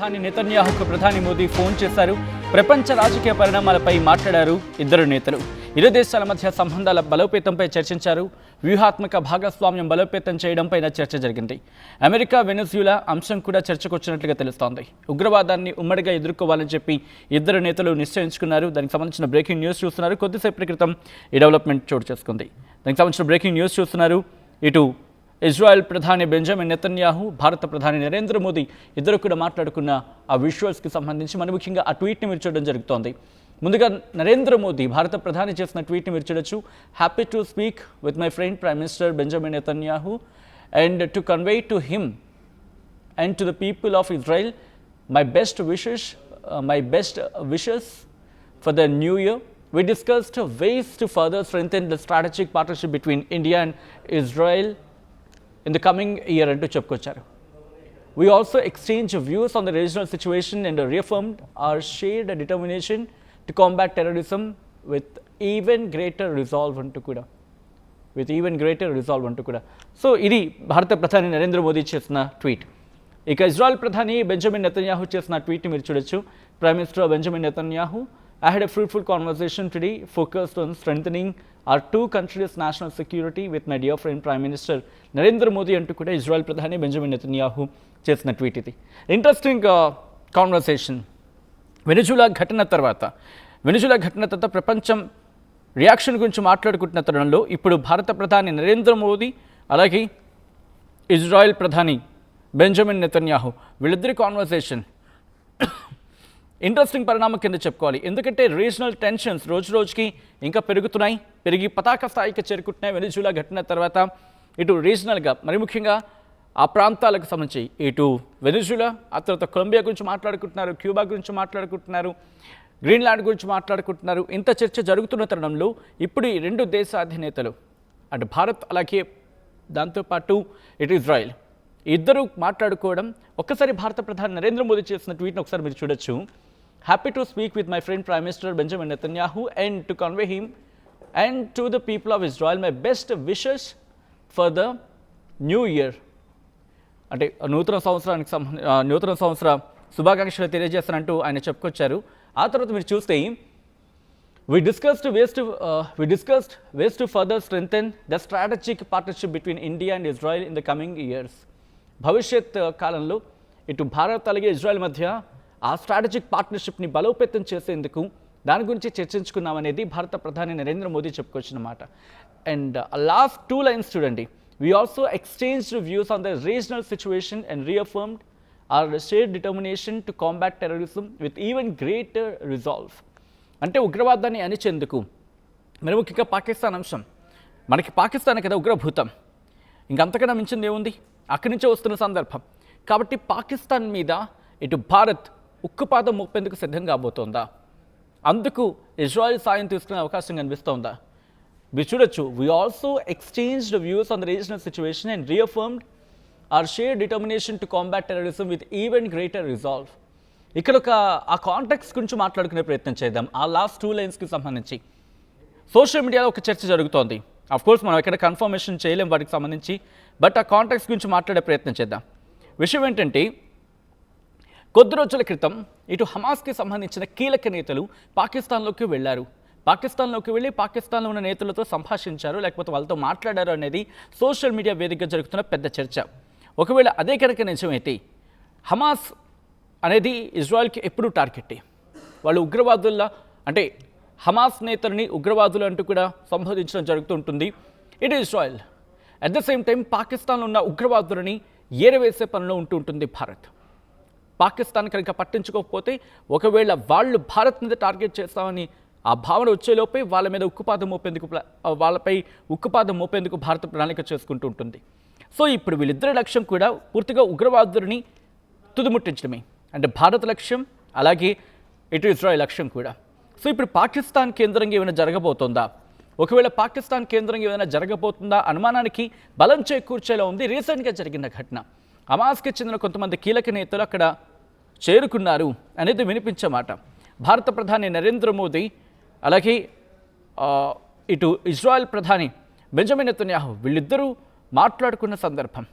ప్రధాని నెతన్యాహుకు ప్రధాని మోదీ ఫోన్ చేశారు. ప్రపంచ రాజకీయ పరిణామాలపై మాట్లాడారు ఇద్దరు నేతలు. ఇరు దేశాల మధ్య సంబంధాల బలోపేతంపై చర్చించారు. వ్యూహాత్మక భాగస్వామ్యం బలోపేతం చేయడంపై చర్చ జరిగింది. అమెరికా వెనెజులా అంశం కూడా చర్చకొచ్చినట్లుగా తెలుస్తోంది. ఉగ్రవాదాన్ని ఉమ్మడిగా ఎదుర్కోవాలని చెప్పి ఇద్దరు నేతలు నిశ్చయించుకున్నారు. దానికి సంబంధించిన బ్రేకింగ్ న్యూస్ చూస్తున్నారు. కొద్దిసేపటి క్రితం ఈ డెవలప్మెంట్ చోటు చేసుకుంది. దానికి సంబంధించిన బ్రేకింగ్ న్యూస్ చూస్తున్నారు. ఇటు ఇజ్రాయెల్ ప్రధాని బెంజమిన్ నెతన్యాహు, భారత ప్రధాని నరేంద్ర మోదీ ఇద్దరు కూడా మాట్లాడుకున్న ఆ విజువల్స్కి సంబంధించి మరి ముఖ్యంగా ఆ ట్వీట్ని మీరు చూడడం జరుగుతోంది. ముందుగా నరేంద్ర మోదీ భారత ప్రధాని చేసిన ట్వీట్ని మీరు చూడొచ్చు. Happy to speak with my friend prime minister Benjamin Netanyahu and to convey to him and to the people of Israel my best wishes for the new year. We discussed ways to further strengthen the strategic partnership between India and Israel in the coming year అంటూ చెప్పుకొచ్చారు. We also exchanged views on the regional situation and reaffirmed our shared determination to combat terrorism with even greater resolve అంటూ కూడా. So ఇది భారత ప్రధాని నరేంద్ర మోదీ చేసిన tweet. ఇక Israel ప్రధాని బెంజమిన్ నెతన్యాహు చేసిన ట్వీట్ని మీరు చూడొచ్చు. Prime minister Benjamin Netanyahu, I had a fruitful conversation today focused on strengthening our two countries' national security with my dear friend Prime Minister Narendra Modi అంటూ కూడా ఇజ్రాయెల్ ప్రధాని Benjamin Netanyahu చేసిన tweet ఇది. Interesting conversation. Venezuela ఘటన తర్వాత ప్రపంచం reaction గురించి మాట్లాడుకుంటున్న తరుణంలో ఇప్పుడు భారత ప్రధాని నరేంద్ర మోదీ అలాగే ఇజ్రాయెల్ ప్రధాని బెంజమిన్ నెతన్యాహు వీళ్ళిద్దరి కాన్వర్సేషన్ ఇంట్రెస్టింగ్ పరిణామం కింద చెప్పుకోవాలి. ఎందుకంటే రీజనల్ టెన్షన్స్ రోజు రోజుకి ఇంకా పెరిగి పతాక స్థాయికి చేరుకుంటున్నాయి. వెనిజులా ఘటన తర్వాత ఇటు రీజనల్గా మరి ముఖ్యంగా ఆ ప్రాంతాలకు సంబంధించి ఇటు వెనిజులా, ఆ తర్వాత కొలంబియా గురించి మాట్లాడుకుంటున్నారు, క్యూబా గురించి మాట్లాడుకుంటున్నారు, గ్రీన్లాండ్ గురించి మాట్లాడుకుంటున్నారు. ఇంత చర్చ జరుగుతున్న తరుణంలో ఇప్పుడు ఈ రెండు దేశ అధినేతలు అటు భారత్ అలాగే దాంతోపాటు ఇటు ఇజ్రాయెల్ ఇద్దరు మాట్లాడుకోవడం. ఒక్కసారి భారత ప్రధాని నరేంద్ర మోదీ చేసిన ట్వీట్ని ఒకసారి మీరు చూడొచ్చు. Happy to speak with my friend prime minister Benjamin Netanyahu and to convey him and to the people of Israel my best wishes for the new year. అంటే నూతన సంవత్సర శుభాకాంక్షలు తెలియజేస్తానంటూ ఆయన చెప్పుకొచ్చారు. ఆ తర్వాత మీరు చూస్తే we discussed ways to further strengthen the strategic partnership between India and Israel in the coming years. భవిష్యత్ కాలంలో ఇటు భారత్ అలాగే ఇజ్రాయెల్ మధ్య ఆ స్ట్రాటజిక్ పార్ట్నర్షిప్ని బలోపేతం చేసేందుకు దాని గురించి చర్చించుకున్నామనేది భారత ప్రధాని నరేంద్ర మోదీ చెప్పుకొచ్చిన మాట. అండ్ లాస్ట్ 2 lines చూడండి. We also exchanged views on the regional situation and reaffirmed our shared determination to combat terrorism with even greater resolve. అంటే ఉగ్రవాదాన్ని అణిచేందుకు మరి ముఖ్యంగా పాకిస్తాన్ అంశం. మనకి పాకిస్తాన్ కదా ఉగ్రభూతం, ఇంకంతకన్నా మించింది ఏముంది? అక్కడి నుంచే వస్తున్న సందర్భం కాబట్టి పాకిస్తాన్ మీద ఇటు భారత్ ఉక్కుపాదం మోపేందుకు సిద్ధం కాబోతోందా? అందుకు ఇజ్రాయెల్ సాయం తీసుకునే అవకాశం కనిపిస్తోందా? మీరు చూడొచ్చు. We also exchanged views on the regional situation and reaffirmed our shared determination to combat terrorism with even greater resolve. ఇక్కడ ఆ కాంటాక్ట్స్ గురించి మాట్లాడుకునే ప్రయత్నం చేద్దాం. ఆ లాస్ట్ 2 linesకి సంబంధించి సోషల్ మీడియాలో ఒక చర్చ జరుగుతోంది. అఫ్కోర్స్ మనం ఎక్కడ కన్ఫర్మేషన్ చేయలేం వాటికి సంబంధించి, బట్ ఆ కాంటాక్ట్స్ గురించి మాట్లాడే ప్రయత్నం చేద్దాం. విషయం ఏంటంటే కొద్ది రోజుల క్రితం ఇటు హమాస్కి సంబంధించిన కీలక నేతలు పాకిస్తాన్లోకి వెళ్ళారు. పాకిస్తాన్లోకి వెళ్ళి పాకిస్తాన్లో ఉన్న నేతలతో సంభాషించారు, లేకపోతే వాళ్ళతో మాట్లాడారు అనేది సోషల్ మీడియా వేదికగా జరుగుతున్న పెద్ద చర్చ. ఒకవేళ అదే కనుక నిజమైతే హమాస్ అనేది ఇజ్రాయెల్కి ఎప్పుడూ టార్గెట్టే. వాళ్ళు ఉగ్రవాదుల్లా అంటే హమాస్ నేతల్ని ఉగ్రవాదులు అంటూ కూడా సంబోధించడం జరుగుతుంటుంది ఇటు Israel. At the same time పాకిస్తాన్లో ఉన్న ఉగ్రవాదులని ఏరవేసే పనిలో ఉంటుంది భారత్. పాకిస్తాన్ కనుక పట్టించుకోకపోతే ఒకవేళ వాళ్ళు భారత్ మీద టార్గెట్ చేస్తామని ఆ భావన వచ్చేలోపే వాళ్ళపై ఉక్కుపాదం మోపేందుకు భారత ప్రణాళిక చేసుకుంటూ ఉంటుంది. సో ఇప్పుడు వీళ్ళిద్దరి లక్ష్యం కూడా పూర్తిగా ఉగ్రవాదులని తుదిముట్టించడమే. అంటే భారత లక్ష్యం అలాగే ఇటు ఇజ్రాయెల్ లక్ష్యం కూడా. సో ఇప్పుడు పాకిస్తాన్ కేంద్రంగా ఏమైనా జరగబోతోందా? ఒకవేళ పాకిస్తాన్ కేంద్రంగా ఏమైనా జరగబోతుందా అనుమానానికి బలం చేకూర్చేలా ఉంది రీసెంట్గా జరిగిన ఘటన. హమాస్కి చెందిన కొంతమంది కీలక నేతలు అక్కడ చేరుకున్నారు అనేది వినిపించే మాట. భారత ప్రధాని నరేంద్ర మోదీ అలాగే ఇటు ఇజ్రాయెల్ ప్రధాని బెంజమిన్ నెతన్యాహు వీళ్ళిద్దరూ మాట్లాడుకున్న సందర్భం.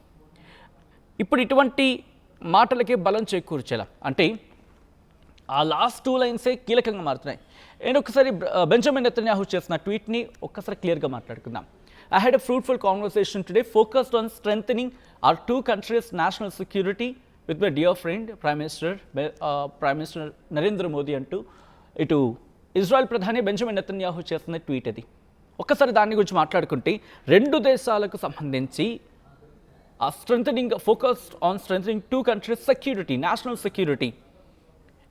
ఇప్పుడు ఇటువంటి మాటలకే బలం చేకూర్చేలా, అంటే ఆ లాస్ట్ 2 లైన్సే కీలకంగా మారుతున్నాయి. నేను ఒకసారి బెంజమిన్ నెతన్యాహు చేసిన ట్వీట్ని ఒక్కసారి క్లియర్గా మాట్లాడుకుందాం. I had a fruitful conversation today focused on strengthening our two countries' national security with my dear friend, Prime Minister Narendra Modi అంటూ ఇటు ఇజ్రాయెల్ ప్రధాని బెంజమిన్ నెతన్యాహు చేస్తున్న ట్వీట్ అది. ఒక్కసారి దాని గురించి మాట్లాడుకుంటే రెండు దేశాలకు సంబంధించి ఆ focused on strengthening two countries security, national security.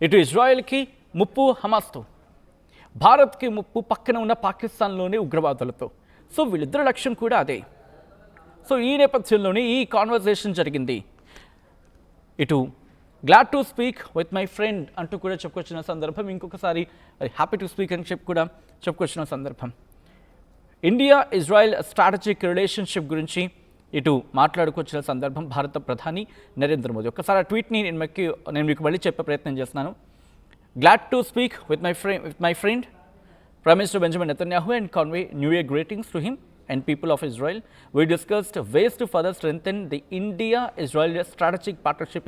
ఇటు ఇజ్రాయెల్కి ముప్పు హమాస్తో, భారత్కి ముప్పు పక్కన ఉన్న పాకిస్తాన్లోని ఉగ్రవాదులతో. సో వీళ్ళిద్దరి లక్ష్యం కూడా అదే. సో ఈ నేపథ్యంలోనే ఈ కాన్వర్జేషన్ జరిగింది. ఇటు glad to speak with my friend అంటూ కూడా చెప్పుకొచ్చిన సందర్భం, ఇంకొకసారి హ్యాపీ టు స్పీక్ అని చెప్పి కూడా చెప్పుకొచ్చిన సందర్భం. ఇండియా ఇజ్రాయెల్ స్ట్రాటజిక్ రిలేషన్షిప్ గురించి ఇటు మాట్లాడుకొచ్చిన సందర్భం భారత ప్రధాని నరేంద్ర మోదీ. ఒక్కసారి ఆ ట్వీట్ని నేను మీకు మళ్ళీ చెప్పే ప్రయత్నం చేస్తున్నాను. Glad to speak with my friend Prime Minister Benjamin Netanyahu and convey New Year greetings to him and people of Israel. We discussed ways to further strengthen the India-Israel strategic partnership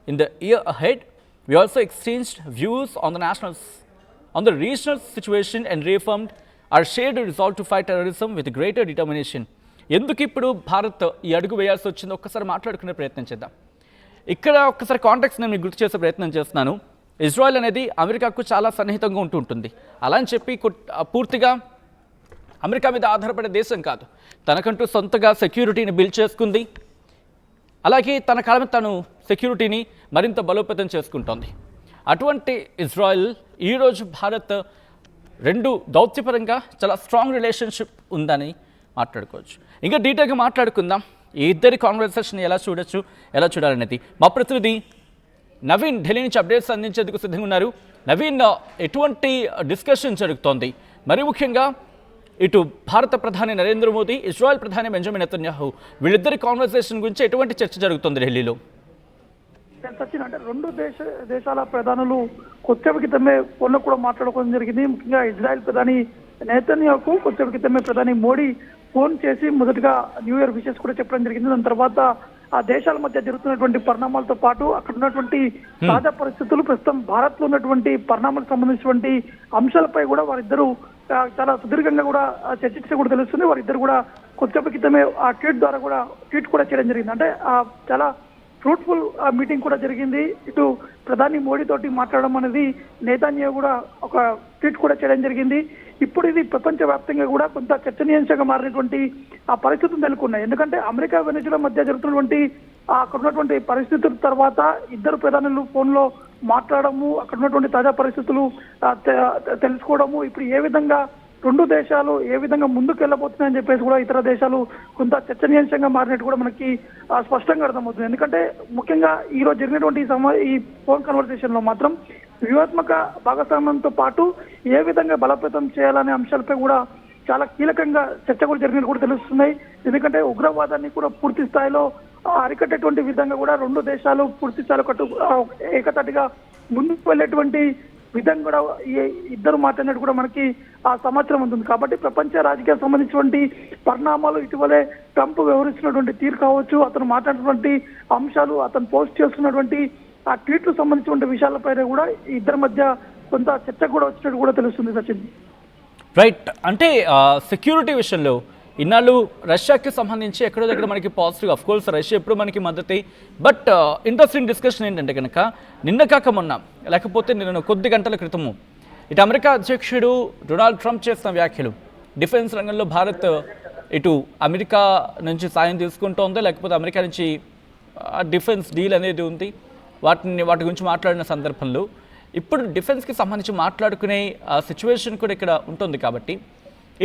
in the year ahead. We also exchanged views on the regional situation and reaffirmed our shared resolve to fight terrorism with greater determination. ఎందుకు ఇప్పుడు భారత్ ఈ అడుగు వేయాల్సి వచ్చిందో ఒక్కసారి మాట్లాడుకునే ప్రయత్నం చేద్దాం. ఇక్కడ ఒక్కసారి కాంటాక్ట్స్ నేను మీకు గుర్తు చేసే ప్రయత్నం చేస్తున్నాను. ఇజ్రాయెల్ అనేది అమెరికాకు చాలా సన్నిహితంగా ఉంటుంది. అలా అని చెప్పి పూర్తిగా అమెరికా మీద ఆధారపడే దేశం కాదు. తనకంటూ సొంతగా సెక్యూరిటీని బిల్డ్ చేసుకుంది. అలాగే తన కాలం తను సెక్యూరిటీని మరింత బలోపేతం చేసుకుంటోంది. అటువంటి ఇజ్రాయెల్ ఈరోజు భారత్ రెండు దౌత్యపరంగా చాలా స్ట్రాంగ్ రిలేషన్షిప్ ఉందని మాట్లాడుకోవచ్చు. ఇంకా డీటెయిల్గా మాట్లాడుకుందాం ఈ ఇద్దరి కాన్వర్సేషన్ ఎలా చూడాలనేది. మా ప్రతినిధి నవీన్ ఢిల్లీ నుంచి అప్డేట్స్ అందించేందుకు సిద్ధంగా ఉన్నారు. నవీన్, ఎటువంటి డిస్కషన్ జరుగుతోంది? మరి ముఖ్యంగా ఇటు భారత ప్రధాని నరేంద్ర మోదీ, ఇజ్రాయెల్ ప్రధాని బెంజమిన్ నెతన్యాహు వీళ్ళిద్దరి కాన్వర్సేషన్ గురించి ఎటువంటి చర్చ జరుగుతుంది ఢిల్లీలో? సచిన్, అంటే రెండు దేశాల ప్రధానులు కొద్దిసేపు క్రితమే ఫోన్లో కూడా మాట్లాడుకోవడం జరిగింది. ముఖ్యంగా ఇజ్రాయెల్ ప్రధాని నెతన్యాహుకు కొద్దిసేపు క్రితమే ప్రధాని మోడీ ఫోన్ చేసి మొదటగా న్యూ ఇయర్ విషెస్ కూడా చెప్పడం జరిగింది. దాని తర్వాత ఆ దేశాల మధ్య జరుగుతున్నటువంటి పరిణామాలతో పాటు అక్కడ ఉన్నటువంటి తాజా పరిస్థితులు, ప్రస్తుతం భారత్ లో ఉన్నటువంటి పరిణామాలకు సంబంధించినటువంటి అంశాలపై కూడా వారిద్దరూ చాలా సుదీర్ఘంగా కూడా చర్చించడం కూడా తెలుస్తుంది. వారిద్దరు కూడా కొద్దిసేపు క్రితమే ఆ ట్వీట్ కూడా చేయడం జరిగింది. అంటే చాలా ఫ్రూట్ఫుల్ మీటింగ్ కూడా జరిగింది. ఇటు ప్రధాని మోడీ తోటి మాట్లాడడం అనేది నెతన్యాహు కూడా ఒక ట్వీట్ కూడా చేయడం జరిగింది. ఇప్పుడు ఇది ప్రపంచవ్యాప్తంగా కూడా కొంత చర్చనీయాంశంగా మారినటువంటి ఆ పరిస్థితులు నెలకొన్నాయి. ఎందుకంటే అమెరికా వెనిజులా మధ్య జరుగుతున్నటువంటి అక్కడ ఉన్నటువంటి పరిస్థితుల తర్వాత ఇద్దరు ప్రధానులు ఫోన్లో మాట్లాడము, అక్కడ ఉన్నటువంటి తాజా పరిస్థితులు తెలుసుకోవడము, ఇప్పుడు ఏ విధంగా రెండు దేశాలు ఏ విధంగా ముందుకు వెళ్ళబోతున్నాయని చెప్పేసి కూడా ఇతర దేశాలు కొంత చర్చనీయాంశంగా మారినట్టు కూడా మనకి స్పష్టంగా అర్థమవుతుంది. ఎందుకంటే ముఖ్యంగా ఈ రోజు జరిగినటువంటి ఈ ఫోన్ కన్వర్సేషన్ లో మాత్రం వ్యూహాత్మక భాగస్వామ్యంతో పాటు ఏ విధంగా బలోపేతం చేయాలనే అంశాలపై కూడా చాలా కీలకంగా చర్చ కూడా జరిగినట్టు కూడా తెలుస్తున్నాయి. ఎందుకంటే ఉగ్రవాదాన్ని కూడా పూర్తి స్థాయిలో అరికట్టేటువంటి విధంగా కూడా రెండు దేశాలు పూర్తి స్థాయిలో ఏకతాటిగా ముందుకు వెళ్ళేటువంటి విధంగా కూడా ఇద్దరు మాట్లాడినట్టు కూడా మనకి ఆ సమాచారం ఉంటుంది. కాబట్టి ప్రపంచ రాజకీయాలకు సంబంధించినటువంటి పరిణామాలు, ఇటీవలే ట్రంప్ వ్యవహరిస్తున్నటువంటి తీరు కావచ్చు, అతను మాట్లాడినటువంటి అంశాలు, అతను పోస్ట్ చేస్తున్నటువంటి ఆ ట్వీట్లు సంబంధించినటువంటి విషయాలపైన కూడా ఇద్దరి మధ్య కొంత చర్చ కూడా వచ్చినట్టు కూడా తెలుస్తుంది. సచిన్, రైట్. అంటే సెక్యూరిటీ విషయంలో ఇన్నాళ్ళు రష్యాకి సంబంధించి ఎక్కడో దగ్గర మనకి పాజిటివ్, అఫ్ కోర్స్ రష్యా ఎప్పుడు మనకి మద్దతే. బట్ ఇంట్రెస్టింగ్ డిస్కషన్ ఏంటంటే కనుక నిన్న కాక మొన్న, లేకపోతే నిన్న కొద్ది గంటల క్రితము ఇటు అమెరికా అధ్యక్షుడు డొనాల్డ్ ట్రంప్ చేసిన వ్యాఖ్యలు, డిఫెన్స్ రంగంలో భారత్ ఇటు అమెరికా నుంచి సాయం తీసుకుంటోంది, లేకపోతే అమెరికా నుంచి డిఫెన్స్ డీల్ అనేది ఉంది, వాటి గురించి మాట్లాడిన సందర్భంలో ఇప్పుడు డిఫెన్స్కి సంబంధించి మాట్లాడుకునే సిచ్యువేషన్ కూడా ఇక్కడ ఉంటుంది. కాబట్టి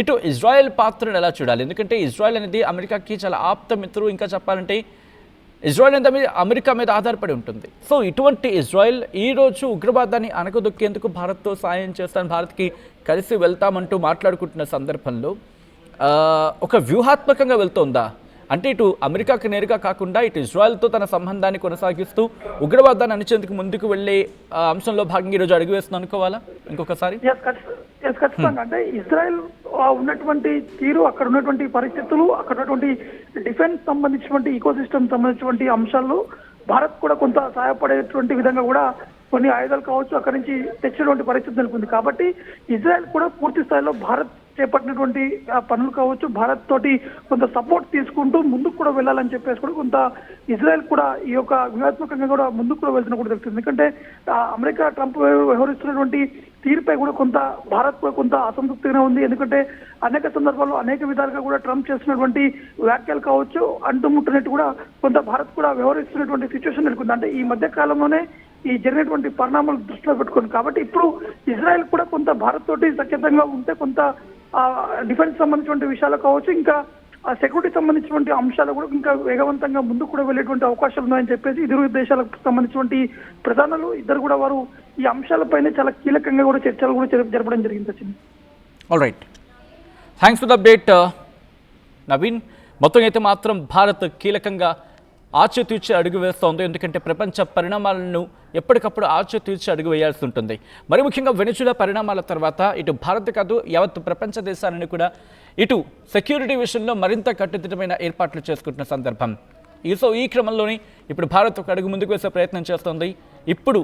ఇటు ఇజ్రాయెల్ పాత్రను ఎలా చూడాలి? ఎందుకంటే ఇజ్రాయెల్ అనేది అమెరికాకి చాలా ఆప్త మిత్రుడు. ఇంకా చెప్పాలంటే ఇజ్రాయెల్ అనేది అమెరికా మీద ఆధారపడి ఉంటుంది. సో ఇటువంటి ఇజ్రాయెల్ ఈరోజు ఉగ్రవాదాన్ని అణగదొక్కేందుకు భారత్తో సాయం చేస్తాను, భారత్కి కలిసి వెళ్తామంటూ మాట్లాడుకుంటున్న సందర్భంలో ఒక వ్యూహాత్మకంగా వెళ్తోందా? అంటే ఇటు అమెరికాకి నేరుగా కాకుండా ఇటు ఇజ్రాయెల్తో తన సంబంధాన్ని కొనసాగిస్తూ ఉగ్రవాదాన్ని అణిచేందుకు ముందుకు వెళ్ళే అంశంలో భాగంగా ఈరోజు అడుగు వేస్తుంది అనుకోవాలా ఇంకొకసారి? ఖచ్చితంగా. అంటే ఇజ్రాయెల్ ఉన్నటువంటి తీరు, అక్కడ ఉన్నటువంటి పరిస్థితులు, అక్కడ ఉన్నటువంటి డిఫెన్స్ సంబంధించినటువంటి ఈకోసిస్టమ్ సంబంధించినటువంటి అంశాలు భారత్ కూడా కొంత సహాయపడేటువంటి విధంగా కూడా కొన్ని ఆయుధాలు కావచ్చు అక్కడి నుంచి తెచ్చినటువంటి పరిస్థితి నెలకొంది. కాబట్టి ఇజ్రాయెల్ కూడా పూర్తి స్థాయిలో భారత్ చేపట్టినటువంటి పనులు కావచ్చు, భారత్ తోటి కొంత సపోర్ట్ తీసుకుంటూ ముందుకు కూడా వెళ్ళాలని చెప్పేసి కూడా కొంత ఇజ్రాయెల్ కూడా ఈ యొక్క వ్యూహాత్మకంగా కూడా ముందుకు కూడా వెళ్తున్న కూడా తెలుస్తుంది. ఎందుకంటే అమెరికా ట్రంప్ వ్యవహరిస్తున్నటువంటి తీరుపై కూడా కొంత భారత్ కూడా కొంత అసంతృప్తిగా ఉంది. ఎందుకంటే అనేక సందర్భాల్లో అనేక విధాలుగా కూడా ట్రంప్ చేస్తున్నటువంటి వ్యాఖ్యలు కావచ్చు అంటుముట్టినట్టు కూడా కొంత భారత్ కూడా వ్యవహరిస్తున్నటువంటి సిచ్యువేషన్ నెలకొంది. అంటే ఈ మధ్య కాలంలోనే ఈ జరిగినటువంటి పరిణామాలు దృష్టిలో పెట్టుకుంది. కాబట్టి ఇప్పుడు ఇజ్రాయెల్ కూడా కొంత భారత్ తోటి సఖ్యతంగా ఉంటే కొంత డిఫెన్స్ సంబంధించిన విషయాలు కావచ్చు, ఇంకా సెక్యూరిటీ సంబంధించినటువంటి అంశాలు కూడా ఇంకా వేగవంతంగా ముందుకు కూడా వెళ్ళేటువంటి అవకాశాలు ఉన్నాయని చెప్పేసి ఇరు దేశాలకు సంబంధించినటువంటి ప్రధానులు ఇద్దరు కూడా వారు ఈ అంశాలపైనే చాలా కీలకంగా కూడా చర్చలు కూడా జరపడం జరిగింది. Sachin, all right, thanks for the update Naveen. మొత్తం అయితే మాత్రం భారత్ కీలకంగా ఆచితూచి అడుగు వేస్తోంది. ఎందుకంటే ప్రపంచ పరిణామాలను ఎప్పటికప్పుడు ఆచితూచి అడుగు వేయాల్సి ఉంటుంది. మరి ముఖ్యంగా వెనిజులా పరిణామాల తర్వాత ఇటు భారత్ కాదు యావత్ ప్రపంచ దేశాలను కూడా ఇటు సెక్యూరిటీ విషయంలో మరింత కట్టుదిట్టమైన ఏర్పాట్లు చేసుకుంటున్న సందర్భం. ఈ క్రమంలోనే ఇప్పుడు భారత్ ఒక అడుగు ముందుకు వేసే ప్రయత్నం చేస్తోంది. ఇప్పుడు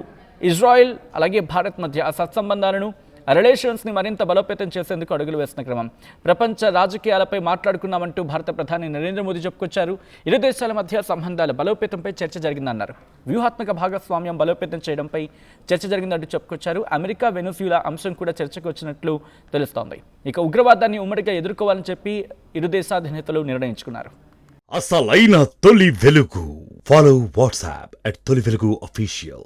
ఇజ్రాయెల్ అలాగే భారత్ మధ్య ఆ సత్సంబంధాలను రిలేషన్స్ని మరింత బలోపేతం చేసేందుకు అడుగులు వేస్తున్న క్రమం. ప్రపంచ రాజకీయాలపై మాట్లాడుకున్నామంటూ భారత ప్రధాని నరేంద్ర మోదీ చెప్పుకొచ్చారు. ఇరు దేశాల మధ్య సంబంధాల బలోపేతంపై చర్చ జరిగిందన్నారు. వ్యూహాత్మక భాగస్వామ్యం బలోపేతం చేయడంపై చర్చ జరిగిందంటూ చెప్పుకొచ్చారు. అమెరికా వెనుజులా అంశం కూడా చర్చకు వచ్చినట్లు తెలుస్తోంది. ఇక ఉగ్రవాదాన్ని ఉమ్మడిగా ఎదుర్కోవాలని చెప్పి ఇరు దేశాధినేతలు నిర్ణయించుకున్నారు. అసలైన తొలి వెలుగు. ఫాలో వాట్సాప్ @తొలి వెలుగు official.